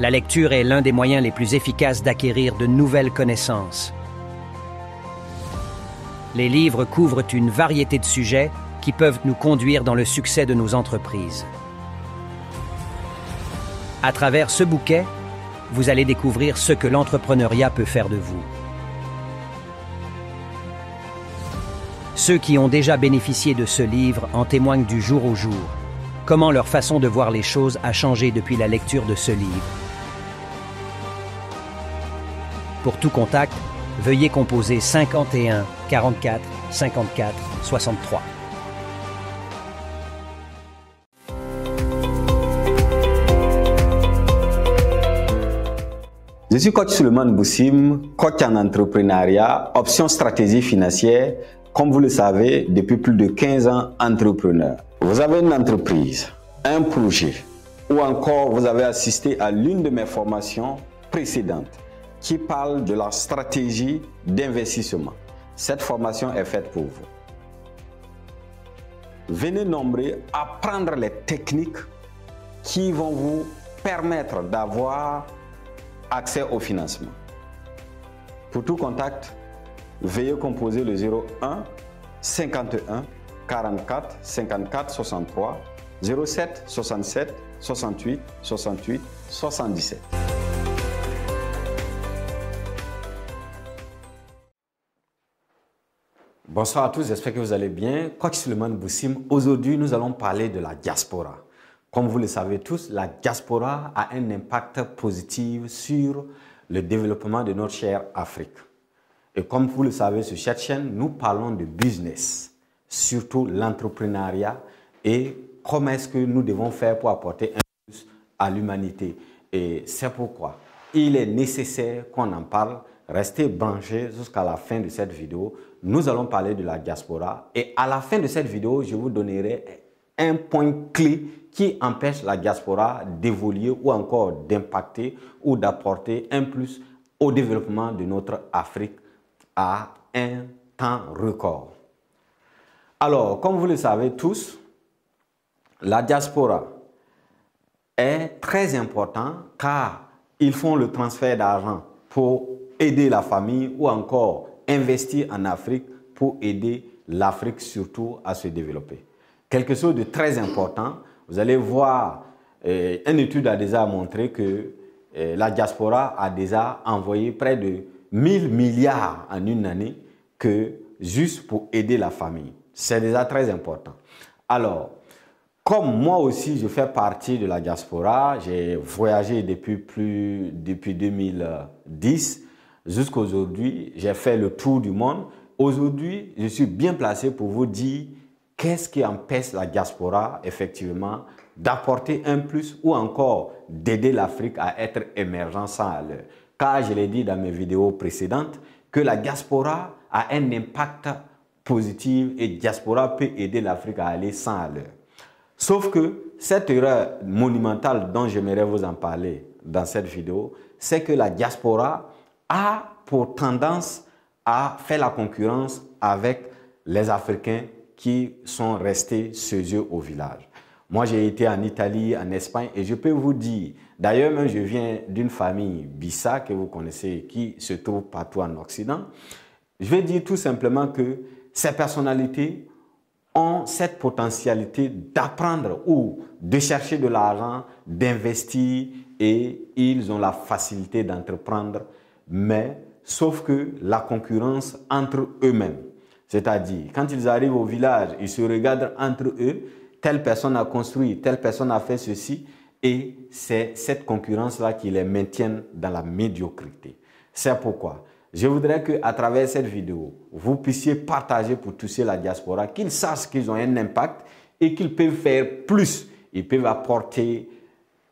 La lecture est l'un des moyens les plus efficaces d'acquérir de nouvelles connaissances. Les livres couvrent une variété de sujets qui peuvent nous conduire dans le succès de nos entreprises. À travers ce bouquet, vous allez découvrir ce que l'entrepreneuriat peut faire de vous. Ceux qui ont déjà bénéficié de ce livre en témoignent du jour au jour. Comment leur façon de voir les choses a changé depuis la lecture de ce livre. Pour tout contact, veuillez composer 51 44 54 63. Je suis coach Suleiman Boussim, coach en entrepreneuriat, option stratégie financière, comme vous le savez, depuis plus de 15 ans entrepreneur. Vous avez une entreprise, un projet, ou encore vous avez assisté à l'une de mes formations précédentes qui parle de la stratégie d'investissement. Cette formation est faite pour vous. Venez nombreux apprendre les techniques qui vont vous permettre d'avoir accès au financement. Pour tout contact, veuillez composer le 01 51 44 54 63 07 67 68 68 77. Bonsoir à tous, j'espère que vous allez bien. Coach Suleiman Boussim, aujourd'hui nous allons parler de la diaspora. Comme vous le savez tous, la diaspora a un impact positif sur le développement de notre chère Afrique. Et comme vous le savez sur cette chaîne, nous parlons de business, surtout l'entrepreneuriat et comment est-ce que nous devons faire pour apporter un plus à l'humanité. Et c'est pourquoi il est nécessaire qu'on en parle. Restez branchés jusqu'à la fin de cette vidéo. Nous allons parler de la diaspora et à la fin de cette vidéo, je vous donnerai un point clé qui empêche la diaspora d'évoluer ou encore d'impacter ou d'apporter un plus au développement de notre Afrique à un temps record. Alors, comme vous le savez tous, la diaspora est très importante car ils font le transfert d'argent pour aider la famille ou encore investir en Afrique pour aider l'Afrique surtout à se développer. Quelque chose de très important, vous allez voir, une étude a déjà montré que la diaspora a déjà envoyé près de 1000 milliards en une année que juste pour aider la famille. C'est déjà très important. Alors, comme moi aussi je fais partie de la diaspora, j'ai voyagé depuis 2010 jusqu'à aujourd'hui, j'ai fait le tour du monde. Aujourd'hui, je suis bien placé pour vous dire qu'est-ce qui empêche la diaspora effectivement d'apporter un plus ou encore d'aider l'Afrique à être émergente sans l'heure. Car je l'ai dit dans mes vidéos précédentes que la diaspora a un impact positif et la diaspora peut aider l'Afrique à aller sans l'heure. Sauf que cette erreur monumentale dont j'aimerais vous en parler dans cette vidéo, c'est que la diaspora a pour tendance à faire la concurrence avec les Africains qui sont restés chez eux au village. Moi, j'ai été en Italie, en Espagne et je peux vous dire, d'ailleurs, même je viens d'une famille Bissa que vous connaissez qui se trouve partout en Occident. Je vais dire tout simplement que ces personnalités ont cette potentialité d'apprendre ou de chercher de l'argent, d'investir et ils ont la facilité d'entreprendre, mais sauf que la concurrence entre eux-mêmes. C'est-à-dire, quand ils arrivent au village, ils se regardent entre eux, telle personne a construit, telle personne a fait ceci, et c'est cette concurrence-là qui les maintient dans la médiocrité. C'est pourquoi je voudrais qu'à travers cette vidéo, vous puissiez partager pour toucher la diaspora, qu'ils sachent qu'ils ont un impact et qu'ils peuvent faire plus. Ils peuvent apporter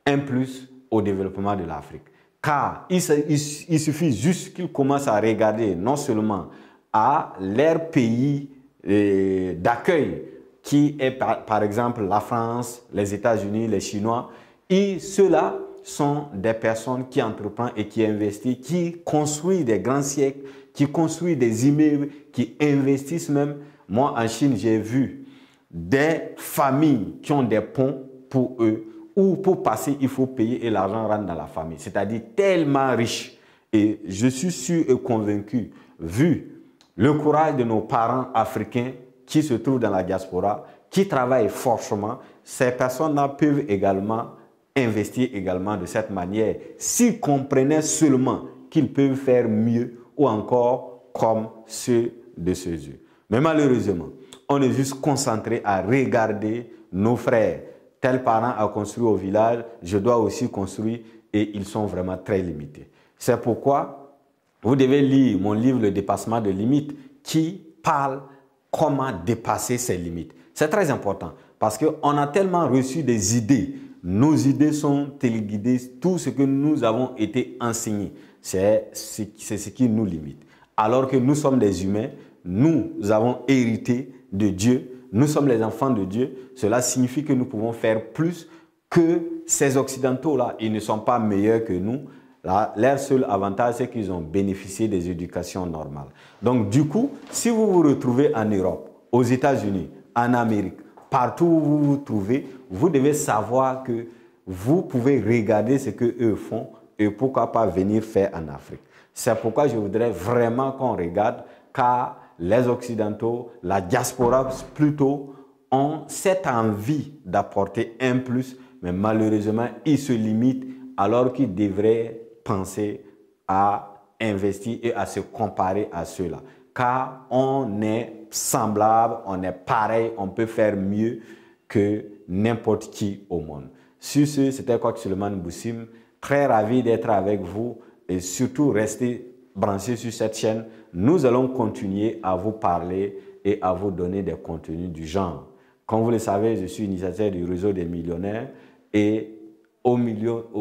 un plus au développement de l'Afrique. Car il suffit juste qu'ils commencent à regarder non seulement à leur pays d'accueil, qui est par exemple la France, les États-Unis, les Chinois, et ceux-là sont des personnes qui entreprennent et qui investissent, qui construisent des grands siècles, qui construisent des immeubles, qui investissent même. Moi, en Chine, j'ai vu des familles qui ont des ponts pour eux, où pour passer, il faut payer et l'argent rentre dans la famille. C'est-à-dire tellement riche. Et je suis sûr et convaincu, vu le courage de nos parents africains qui se trouvent dans la diaspora, qui travaillent fortement, ces personnes-là peuvent également investir également de cette manière, s'ils comprenaient seulement qu'ils peuvent faire mieux ou encore comme ceux de ceux yeux. Mais malheureusement, on est juste concentré à regarder nos frères. Tel parent a construit au village, je dois aussi construire, et ils sont vraiment très limités. C'est pourquoi vous devez lire mon livre « Le dépassement de limites » qui parle comment dépasser ses limites. C'est très important parce qu'on a tellement reçu des idées. Nos idées sont téléguidées, tout ce que nous avons été enseignés, c'est ce qui nous limite. Alors que nous sommes des humains, nous avons hérité de Dieu, nous sommes les enfants de Dieu, cela signifie que nous pouvons faire plus que ces Occidentaux-là. Ils ne sont pas meilleurs que nous. Là, leur seul avantage, c'est qu'ils ont bénéficié des éducations normales. Donc, du coup, si vous vous retrouvez en Europe, aux États-Unis, en Amérique, partout où vous vous trouvez, vous devez savoir que vous pouvez regarder ce qu'eux font et pourquoi pas venir faire en Afrique. C'est pourquoi je voudrais vraiment qu'on regarde, car les Occidentaux, la diaspora plutôt, ont cette envie d'apporter un plus, mais malheureusement, ils se limitent alors qu'ils devraient penser à investir et à se comparer à ceux-là. Car on est semblable, on est pareil, on peut faire mieux que n'importe qui au monde. Sur ce, c'était Coach Suleiman Boussim. Très ravi d'être avec vous et surtout restez branchés sur cette chaîne. Nous allons continuer à vous parler et à vous donner des contenus du genre. Comme vous le savez, je suis initiateur du réseau des millionnaires et au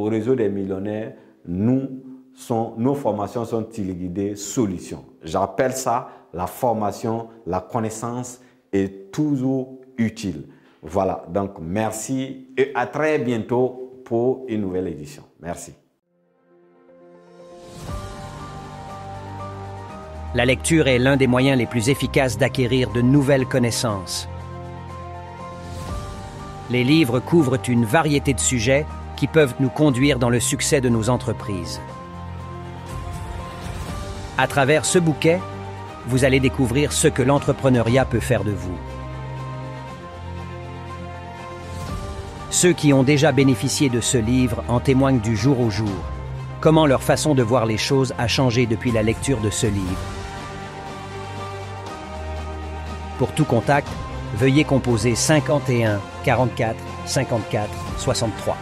réseau des millionnaires, nos formations sont téléguidées solutions. J'appelle ça la formation, la connaissance est toujours utile. Voilà, donc merci et à très bientôt pour une nouvelle édition. Merci. La lecture est l'un des moyens les plus efficaces d'acquérir de nouvelles connaissances. Les livres couvrent une variété de sujets qui peuvent nous conduire dans le succès de nos entreprises. À travers ce bouquet, vous allez découvrir ce que l'entrepreneuriat peut faire de vous. Ceux qui ont déjà bénéficié de ce livre en témoignent du jour au jour, comment leur façon de voir les choses a changé depuis la lecture de ce livre. Pour tout contact, veuillez composer 51 44 54 63.